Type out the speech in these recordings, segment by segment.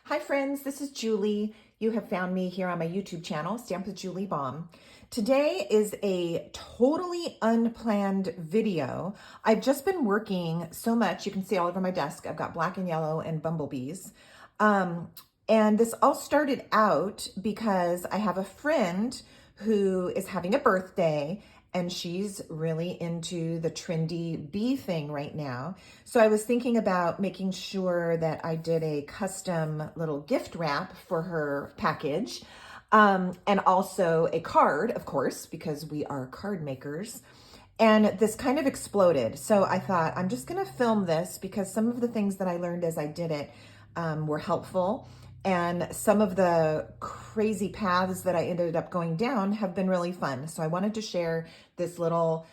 Hi friends, this is Julie. You have found me here on my YouTube channel, Stamp with Julie Baum. Today is a totally unplanned video. I've just been working so much. You can see all over my desk, I've got black and yellow and bumblebees. And this all started out because I have a friend who is having a birthday and she's really into the trendy bee thing right now. So I was thinking about making sure that I did a custom little gift wrap for her package, and also a card, of course, because we are card makers. And this kind of exploded. So I thought, I'm just gonna film this because some of the things that I learned as I did it were helpful. And some of the crazy paths that I ended up going down have been really fun. So I wanted to share this little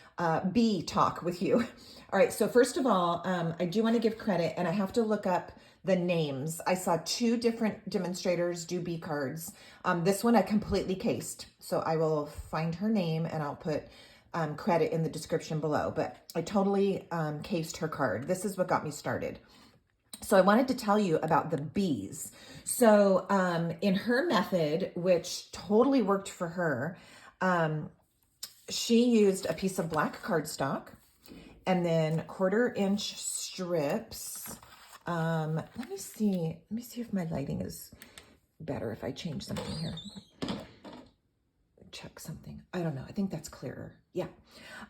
bee talk with you. All right, so first of all, I do want to give credit, and I have to look up the names. I saw two different demonstrators do bee cards. This one I completely cased. So I will find her name and I'll put credit in the description below. But I totally cased her card. This is what got me started. So I wanted to tell you about the bees. So in her method, which totally worked for her, she used a piece of black cardstock and then 1/4-inch strips. Let me see if my lighting is better if I change something here. Check something. I don't know. I think that's clearer. Yeah.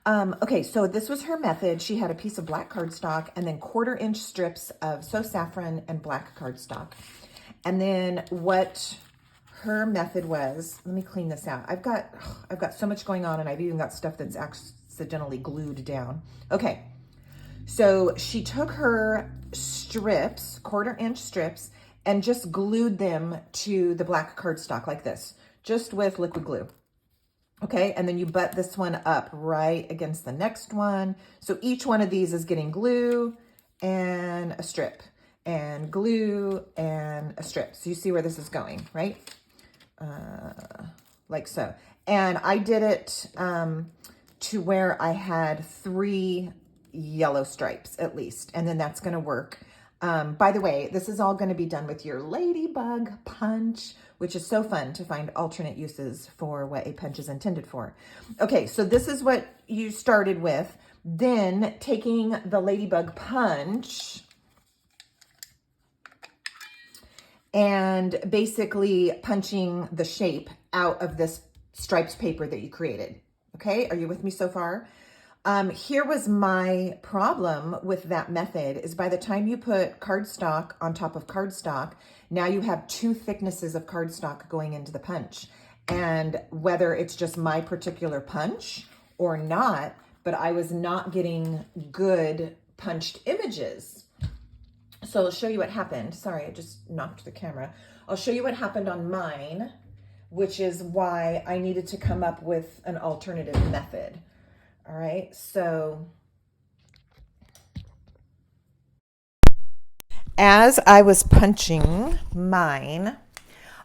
Okay, so this was her method. She had a piece of black cardstock and then 1/4-inch strips of So Saffron and black cardstock. And then what her method was, let me clean this out. I've got so much going on, and I've even got stuff that's accidentally glued down. Okay. So she took her strips, 1/4-inch strips, and just glued them to the black cardstock like this, just with liquid glue. Okay, and then you butt this one up right against the next one. So each one of these is getting glue and a strip, and glue and a strip. So you see where this is going, right? Like so. And I did it to where I had 3 yellow stripes at least, and then that's gonna work. By the way, this is all gonna be done with your Ladybug Punch, which is so fun to find alternate uses for what a punch is intended for. Okay, so this is what you started with. Then taking the Ladybug Punch and basically punching the shape out of this stripes paper that you created. Okay, are you with me so far? Here was my problem with that method is by the time you put cardstock on top of cardstock, now you have 2 thicknesses of cardstock going into the punch. And whether it's just my particular punch or not, but I was not getting good punched images. So I'll show you what happened. Sorry, I just knocked the camera. I'll show you what happened on mine, which is why I needed to come up with an alternative method. All right, so as I was punching mine,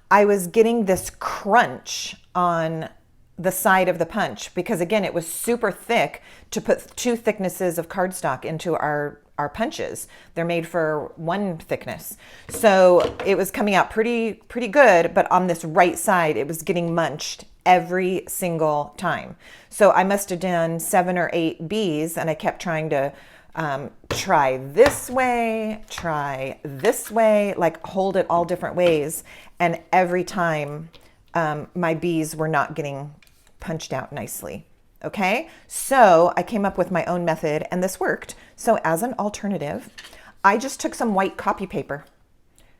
I was getting this crunch on the side of the punch because, again, it was super thick to put 2 thicknesses of cardstock into our punches. They're made for 1 thickness. So it was coming out pretty good, but on this right side, it was getting munched every single time. So I must have done 7 or 8 bees, and I kept trying to try this way, like hold it all different ways. And every time my bees were not getting punched out nicely. Okay, so I came up with my own method and this worked. So as an alternative, I just took some white copy paper,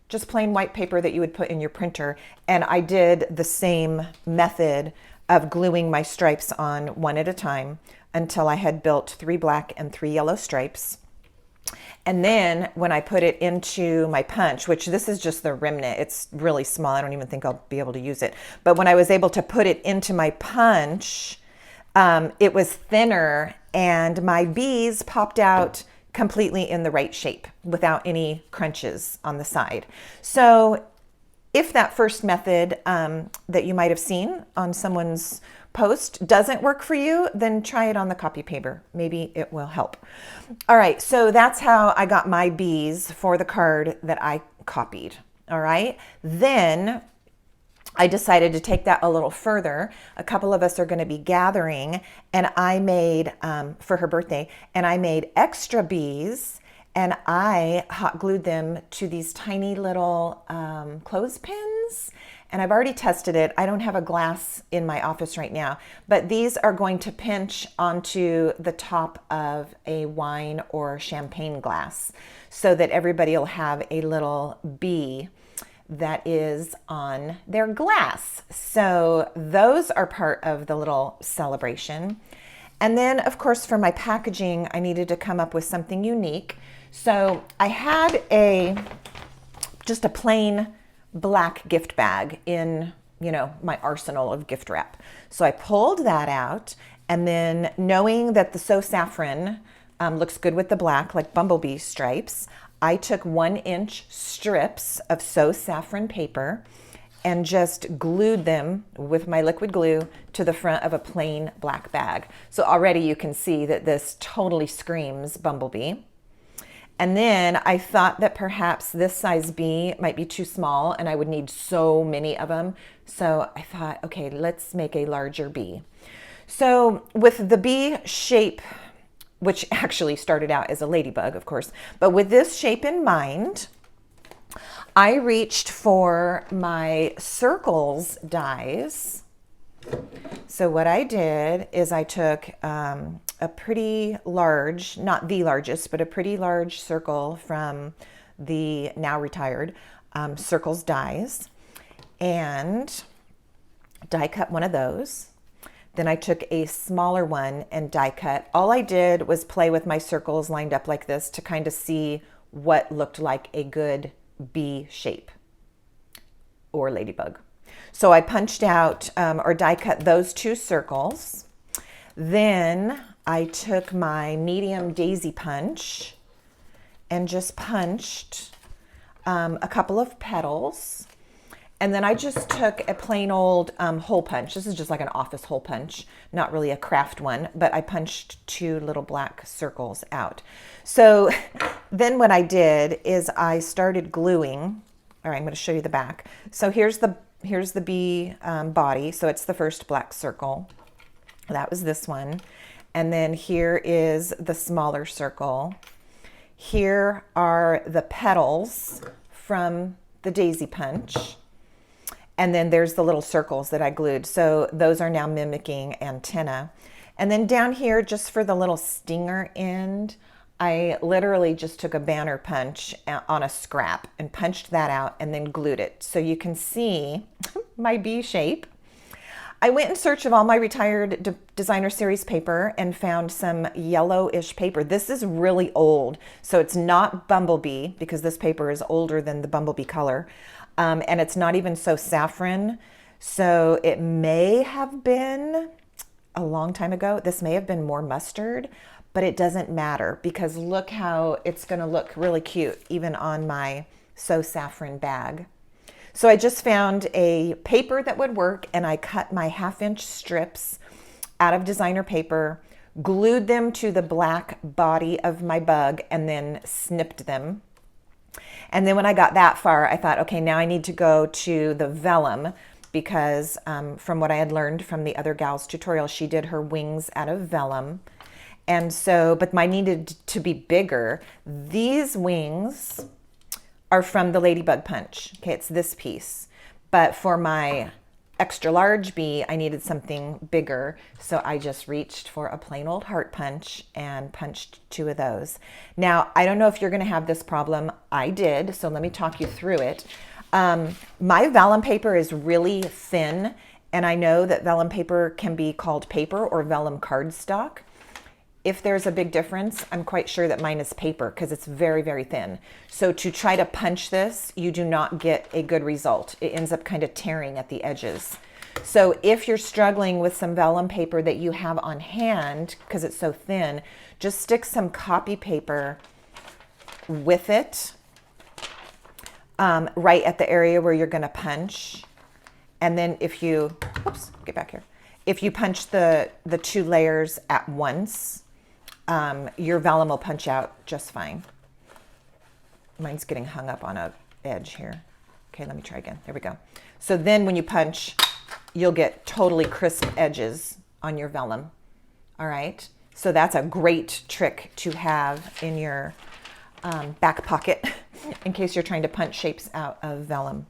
just plain white paper that you would put in your printer. And I did the same method of gluing my stripes on one at a time until I had built 3 black and 3 yellow stripes. And then when I put it into my punch, which this is just the remnant, it's really small. I don't even think I'll be able to use it. But when I was able to put it into my punch, it was thinner and my bees popped out completely in the right shape without any crunches on the side. So if that first method that you might have seen on someone's post doesn't work for you, then try it on the copy paper. Maybe it will help. All right, so that's how I got my bees for the card that I copied. All right. Then I decided to take that a little further. A couple of us are going to be gathering, and I made, for her birthday, and I made extra bees, and I hot glued them to these tiny little clothespins. And I've already tested it. I don't have a glass in my office right now, but these are going to pinch onto the top of a wine or champagne glass so that everybody will have a little bee that is on their glass. So those are part of the little celebration. And then, of course, for my packaging, I needed to come up with something unique. So I had just a plain black gift bag in, my arsenal of gift wrap. So I pulled that out, and then knowing that the So Saffron looks good with the black, like bumblebee stripes, I took 1-inch strips of So Saffron paper and just glued them with my liquid glue to the front of a plain black bag. So already you can see that this totally screams bumblebee. And then I thought that perhaps this size bee might be too small and I would need so many of them. So I thought, okay, let's make a larger bee. So with the bee shape, which actually started out as a ladybug, of course, but with this shape in mind, I reached for my circles dies. So what I did is I took a pretty large, not the largest, but a pretty large circle from the now retired Circles dies, and die cut one of those. Then I took a smaller one and die cut. All I did was play with my circles lined up like this to kind of see what looked like a good bee shape or ladybug. So I punched out or die cut those 2 circles. Then I took my medium daisy punch and just punched a couple of petals. And then I just took a plain old hole punch. This is just like an office hole punch, not really a craft one, but I punched 2 little black circles out. So then what I did is I started gluing. All right, I'm going to show you the back. So here's the bee body. So it's the first black circle. That was this one. And then here is the smaller circle. Here are the petals from the daisy punch. And then there's the little circles that I glued. So those are now mimicking antenna. And then down here, just for the little stinger end, I literally just took a banner punch on a scrap and punched that out and then glued it. So you can see my bee shape. I went in search of all my retired designer series paper and found some yellowish paper. This is really old, so it's not bumblebee because this paper is older than the bumblebee color. And it's not even So Saffron. So it may have been a long time ago. This may have been more mustard, but it doesn't matter because look how it's going to look really cute even on my So Saffron bag. So I just found a paper that would work, and I cut my 1/2-inch strips out of designer paper, glued them to the black body of my bug, and then snipped them. And then when I got that far, I thought, okay, now I need to go to the vellum because from what I had learned from the other gal's tutorial, she did her wings out of vellum. And so, but mine needed to be bigger. These wings are from the Ladybug Punch. Okay, it's this piece. But for my extra large bee, I needed something bigger. So I just reached for a plain old heart punch and punched 2 of those. Now, I don't know if you're gonna have this problem. I did, so let me talk you through it. My vellum paper is really thin, and I know that vellum paper can be called paper or vellum cardstock. If there's a big difference, I'm quite sure that mine is paper because it's very, very thin. So to try to punch this, you do not get a good result. It ends up kind of tearing at the edges. So if you're struggling with some vellum paper that you have on hand because it's so thin, just stick some copy paper with it right at the area where you're going to punch. And then if you, oops, get back here. If you punch the 2 layers at once, your vellum will punch out just fine. Mine's getting hung up on a edge here. Okay, let me try again. There we go. So then when you punch, you'll get totally crisp edges on your vellum. All right. So that's a great trick to have in your back pocket in case you're trying to punch shapes out of vellum.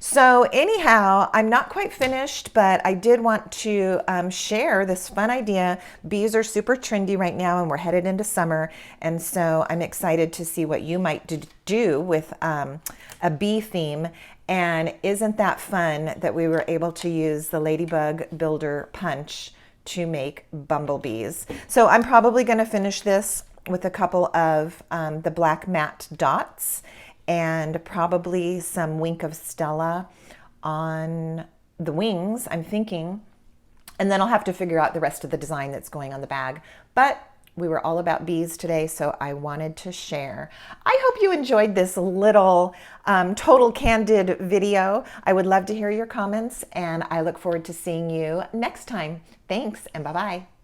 So anyhow, I'm not quite finished, but I did want to share this fun idea. Bees are super trendy right now and we're headed into summer. And so I'm excited to see what you might do with a bee theme. And isn't that fun that we were able to use the Ladybug Builder Punch to make bumblebees. So I'm probably going to finish this with a couple of the black matte dots and probably some Wink of Stella on the wings, I'm thinking. And then I'll have to figure out the rest of the design that's going on the bag. But we were all about bees today, so I wanted to share. I hope you enjoyed this little total candid video. I would love to hear your comments, and I look forward to seeing you next time. Thanks, and bye-bye.